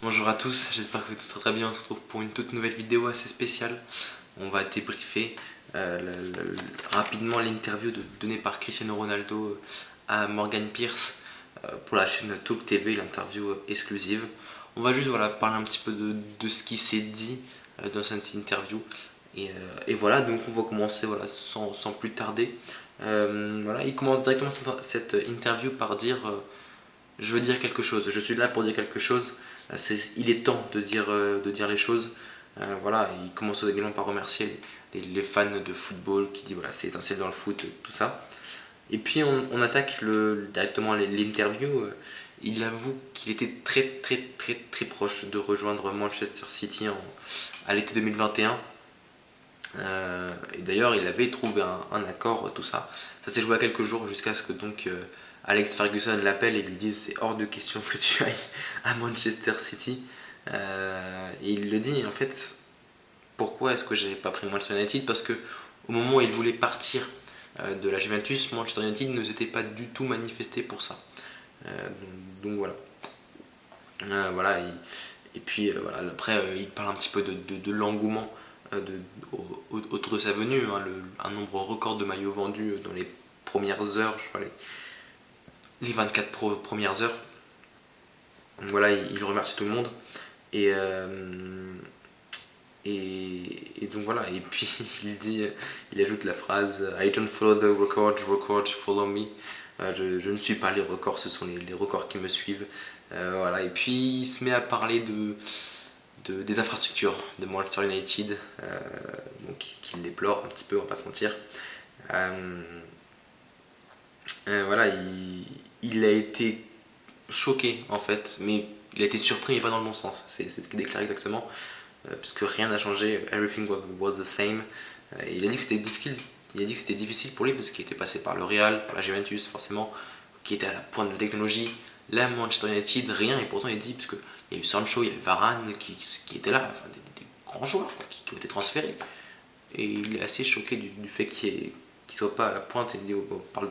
Bonjour à tous, j'espère que vous allez tous très bien. On se retrouve pour une toute nouvelle vidéo assez spéciale. On va débriefer rapidement l'interview donnée par Cristiano Ronaldo à Morgan Pierce pour la chaîne Talk TV, l'interview exclusive. On va juste parler un petit peu de ce qui s'est dit dans cette interview. Et voilà, donc on va commencer sans plus tarder. Il commence directement cette interview par dire je veux dire quelque chose, je suis là pour dire quelque chose. Il est temps de dire les choses. Il commence également par remercier les fans de football qui dit voilà c'est essentiel dans le foot, tout ça. Et puis on attaque directement l'interview. Il avoue qu'il était très proche de rejoindre Manchester City à l'été 2021. Et d'ailleurs il avait trouvé un accord, tout ça. Ça s'est joué à quelques jours jusqu'à ce que Alex Ferguson l'appelle et lui dise c'est hors de question que tu ailles à Manchester City. Et il le dit en fait, pourquoi est-ce que j'avais pas pris Manchester United? Parce que au moment où il voulait partir de la Juventus, Manchester United ne s'était pas du tout manifesté pour ça. Donc voilà. Et puis après il parle un petit peu de l'engouement autour de sa venue, un nombre record de maillots vendus dans les premières heures, je crois les 24 premières heures. Donc voilà, il remercie tout le monde. Et, donc voilà, et puis il ajoute la phrase I don't follow the records follow me. Je ne suis pas les records, ce sont les records qui me suivent. Et puis il se met à parler des infrastructures de Manchester United, qu'il déplore un petit peu, on va pas se mentir. Il a été choqué en fait, mais il a été surpris mais pas dans le bon sens. C'est ce qu'il déclare exactement, puisque rien n'a changé, everything was the same. Il a dit que c'était difficile. Il a dit que c'était difficile pour lui parce qu'il était passé par le Real, par la Juventus forcément, qui était à la pointe de la technologie. Là, Manchester United, rien, et pourtant il dit, parce qu'il y a eu Sancho, il y a eu Varane qui étaient là, enfin, des grands joueurs qui ont été transférés. Et il est assez choqué du fait qu'il ne soit pas à la pointe. Et on parle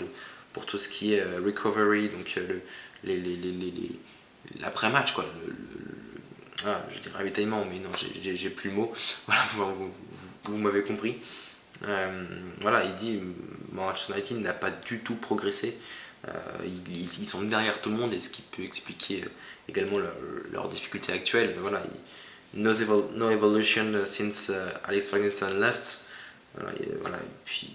pour tout ce qui est recovery, donc l'après-match, quoi. Je dirais ravitaillement, mais non, j'ai plus le mot. Voilà, vous m'avez compris. Il dit Manchester United n'a pas du tout progressé. Ils sont derrière tout le monde, et ce qui peut expliquer également leurs difficultés actuelles. No evolution since Alex Ferguson left. Et puis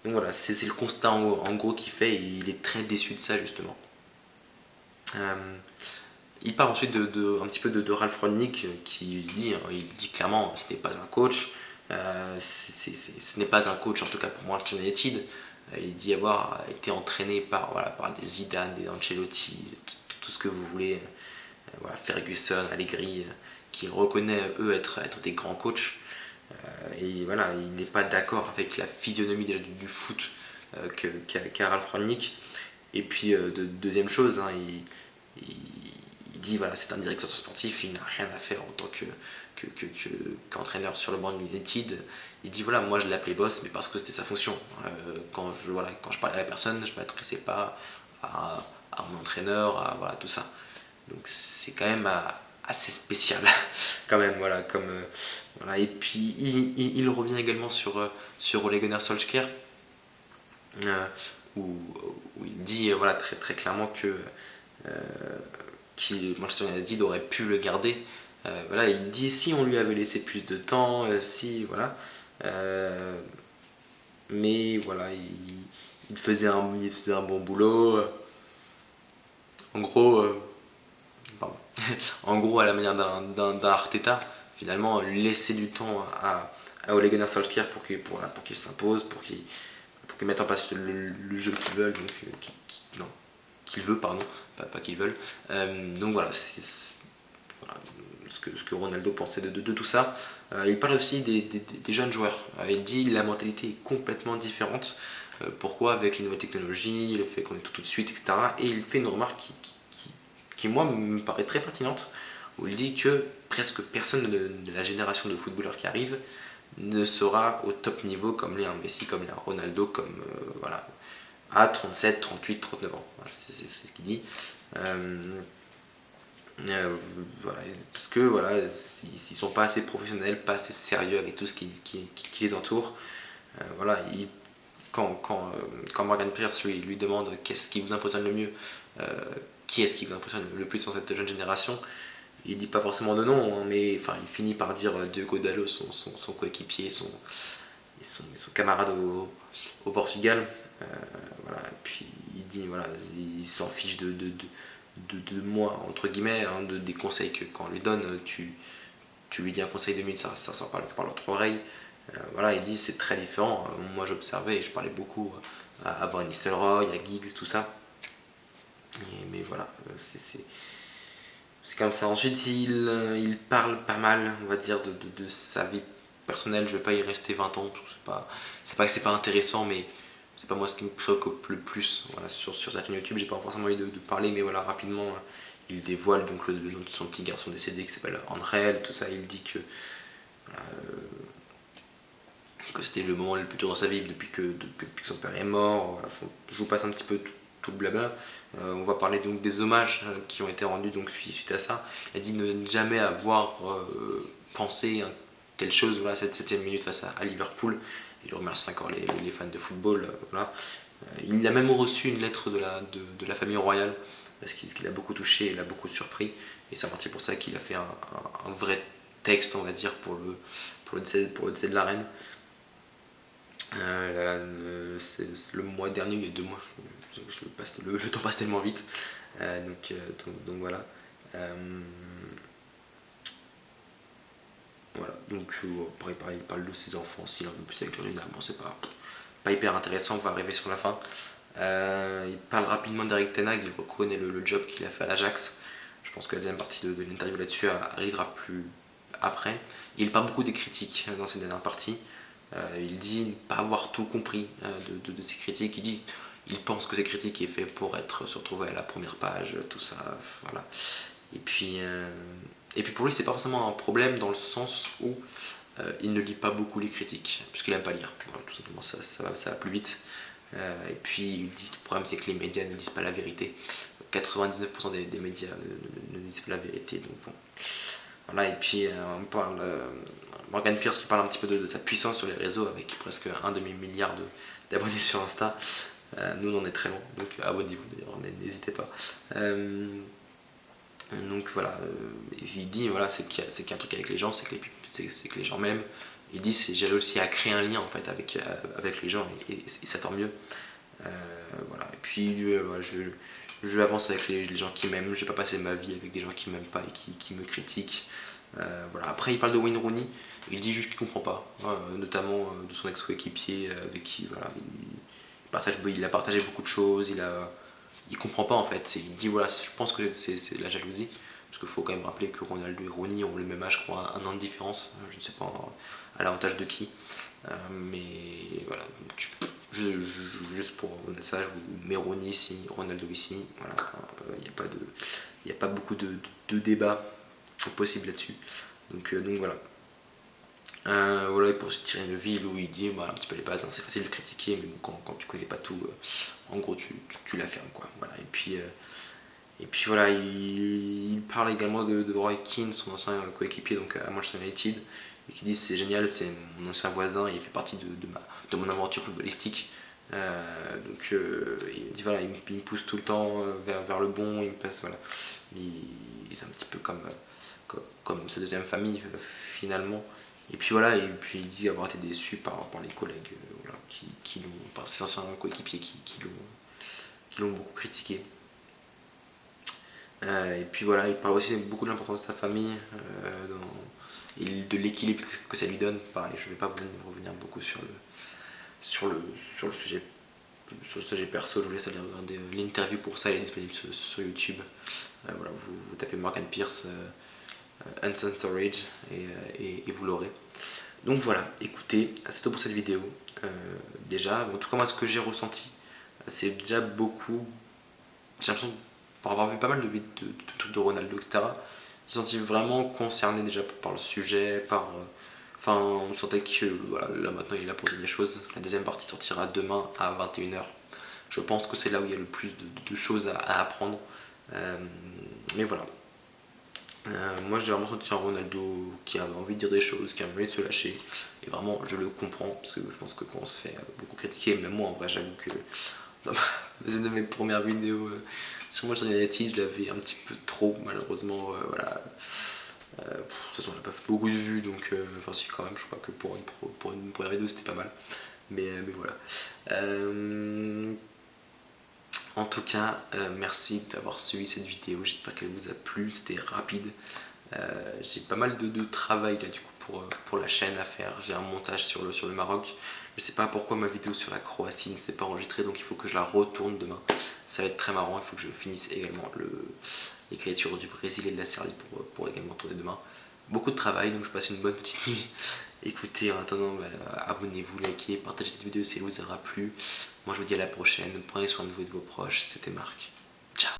donc voilà, c'est le constat en gros qu'il fait, et il est très déçu de ça justement. Il parle ensuite un petit peu de Ralph Rangnick qui dit, il dit clairement ce n'est pas un coach, ce n'est pas un coach en tout cas pour Manchester United. Il dit avoir été entraîné par des Zidane, des Ancelotti, tout ce que vous voulez, Ferguson, Allegri, qui reconnaît eux être des grands coachs. Il n'est pas d'accord avec la physionomie du foot qu'a Ralph Rangnick. Et puis deuxième chose, il dit c'est un directeur sportif, il n'a rien à faire en tant qu'entraîneur sur le banc de United. Il dit moi je l'appelais boss, mais parce que c'était sa fonction. Quand je parlais à la personne, je ne m'adressais pas à mon entraîneur, tout ça. Donc c'est quand même assez spécial quand même, et puis il revient également sur Ole Gunnar Solskjaer, où il dit très clairement que Manchester United aurait pu le garder. Il dit si on lui avait laissé plus de temps, mais il faisait un bon boulot. En gros, à la manière d'un Arteta, finalement laisser du temps à Ole Gunnar Solskjaer pour qu'il s'impose, pour qu'il mette en place le jeu qu'ils veulent, qu'ils veulent, pardon, pas qu'ils veulent. Donc c'est ce que Ronaldo pensait de tout ça. Il parle aussi des jeunes joueurs. Il dit que la mentalité est complètement différente. Pourquoi? Avec les nouvelles technologies, le fait qu'on est tout de suite, etc. Et il fait une remarque qui moi me paraît très pertinente, où il dit que presque personne de la génération de footballeurs qui arrive ne sera au top niveau comme l'est un Messi, comme l'est un Ronaldo, comme à 37, 38, 39 ans. C'est ce qu'il dit. Voilà, parce que voilà, ils sont pas assez professionnels, pas assez sérieux avec tout ce qui les entoure. Voilà, quand Morgan Pierce lui demande qu'est-ce qui vous impressionne le mieux, euh, qui est-ce qui vous impressionne le plus dans cette jeune génération, il dit pas forcément de nom, hein, mais enfin, il finit par dire Diogo Dalot, son coéquipier, son camarade au Portugal. Voilà, et puis il dit voilà, il s'en fiche de moi, entre guillemets, hein, des conseils que quand on lui donne, tu lui dis un conseil de 1000, ça sort par l'autre oreille. Voilà, il dit c'est très différent. Moi j'observais et je parlais beaucoup à Van Nistelrooy, à Giggs, tout ça. Mais voilà, c'est comme ça. Ensuite, il parle pas mal, on va dire, de sa vie personnelle. Je vais pas y rester 20 ans, parce que c'est pas que c'est pas intéressant, mais c'est pas moi ce qui me préoccupe le plus. Voilà, sur sa chaîne YouTube, j'ai pas forcément envie de parler, mais voilà, rapidement, il dévoile donc le nom de son petit garçon décédé qui s'appelle André, tout ça. Il dit voilà, que c'était le moment le plus dur dans sa vie depuis que son père est mort. Voilà, je vous passe un petit peu tout le blabla. On va parler donc des hommages qui ont été rendus donc suite à ça. Il a dit ne jamais avoir pensé à telle chose, voilà, cette 7ème minute face à Liverpool. Il remercie encore les fans de football. Voilà. Il a même reçu une lettre de la famille royale, parce qu'il a beaucoup touché, il a beaucoup surpris. Et c'est en partie pour ça qu'il a fait un vrai texte, on va dire, pour le décès de la reine. C'est le mois dernier, il y a 2 mois, le temps passe tellement vite. Donc voilà. Voilà, donc pareil, il parle de ses enfants, s'il en veut plus avec Jordan, bon, c'est pas hyper intéressant, on va arriver sur la fin. Il parle rapidement d'Eric Ten Hag, il reconnaît le job qu'il a fait à l'Ajax. Je pense que la deuxième partie de l'interview là-dessus arrivera plus après. Il parle beaucoup des critiques dans ces dernières parties. Il dit ne pas avoir tout compris de ses critiques. Il pense que ces critiques est fait pour se retrouver à la première page, tout ça, voilà. Et puis pour lui, c'est pas forcément un problème dans le sens où il ne lit pas beaucoup les critiques, puisqu'il aime pas lire. Voilà, tout simplement, ça va plus vite. Et puis il dit le problème, c'est que les médias ne disent pas la vérité. 99% des médias ne disent pas la vérité. Donc bon. Voilà, et puis on parle. Morgan Pierce qui parle un petit peu de sa puissance sur les réseaux avec presque un demi-milliard d'abonnés sur Insta. Nous on en est très loin, donc abonnez-vous d'ailleurs, n'hésitez pas. Donc voilà, il dit voilà, c'est qu'il y a un truc avec les gens, c'est que les gens m'aiment. Il dit j'ai réussi à créer un lien en fait avec les gens et ça tant mieux. Voilà. Et puis voilà, je avance avec les gens qui m'aiment, je vais pas passer ma vie avec des gens qui m'aiment pas et qui me critiquent. Voilà. Après il parle de Wayne Rooney, il dit juste qu'il comprend pas, notamment de son ex-coéquipier avec qui voilà, il a partagé beaucoup de choses, il comprend pas en fait, il dit voilà, je pense que c'est la jalousie, parce qu'il faut quand même rappeler que Ronaldo et Rooney ont le même âge, je crois, 1 an de différence, je ne sais pas à l'avantage de qui, mais voilà, juste pour un message, vous mettez Rooney ici, Ronaldo ici, voilà, il n'y a pas beaucoup de débats possibles là-dessus, donc voilà. Voilà, pour se tirer une ville où il dit bah, un petit peu les bases, hein, c'est facile de critiquer, mais bon, quand tu connais pas tout, en gros tu la fermes quoi. Voilà. Et puis voilà, il parle également de Roy Keane, son ancien coéquipier donc à Manchester United, et qui dit c'est génial, c'est mon ancien voisin, il fait partie de mon aventure footballistique. Il dit voilà, il me pousse tout le temps vers le bon, il me passe voilà, c'est un petit peu comme sa deuxième famille finalement. Et puis voilà, et puis il dit avoir été déçu par les collègues voilà, par ses anciens coéquipiers qui l'ont beaucoup critiqué. Et puis voilà, il parle aussi beaucoup de l'importance de sa famille et de l'équilibre que ça lui donne. Pareil, je ne vais pas revenir beaucoup sur le sujet perso, je vous laisse aller regarder l'interview pour ça, elle est disponible sur YouTube. Voilà, vous tapez Morgan Pierce, Unsung Storage et vous l'aurez. Donc voilà, écoutez, c'est tout pour cette vidéo. Déjà, en tout cas moi ce que j'ai ressenti, c'est déjà beaucoup. J'ai l'impression, pour avoir vu pas mal de trucs de Ronaldo, etc., j'ai senti vraiment concerné déjà par le sujet, enfin on sentait que voilà, là maintenant il a posé des choses. La deuxième partie sortira demain à 21h. Je pense que c'est là où il y a le plus de choses à apprendre. Mais voilà. Moi j'ai vraiment senti un Ronaldo qui a envie de dire des choses, qui a envie de se lâcher. Et vraiment je le comprends parce que je pense que quand on se fait beaucoup critiquer, même moi en vrai j'avoue que dans une de mes premières vidéos sur Manchester United, je l'avais un petit peu trop malheureusement. Voilà. De toute façon on n'a pas fait beaucoup de vues donc enfin si quand même je crois que pour une première vidéo c'était pas mal. Mais voilà. En tout cas, merci d'avoir suivi cette vidéo, j'espère qu'elle vous a plu, c'était rapide. J'ai pas mal de travail là du coup pour la chaîne à faire, j'ai un montage sur le Maroc. Je sais pas pourquoi ma vidéo sur la Croatie ne s'est pas enregistrée, donc il faut que je la retourne demain. Ça va être très marrant, il faut que je finisse également l'écriture du Brésil et de la Serbie pour également tourner demain. Beaucoup de travail, donc je passe une bonne petite nuit. Écoutez, en attendant, abonnez-vous, likez, partagez cette vidéo si elle vous aura plu. Moi je vous dis à la prochaine, prenez soin de vous et de vos proches, c'était Marc.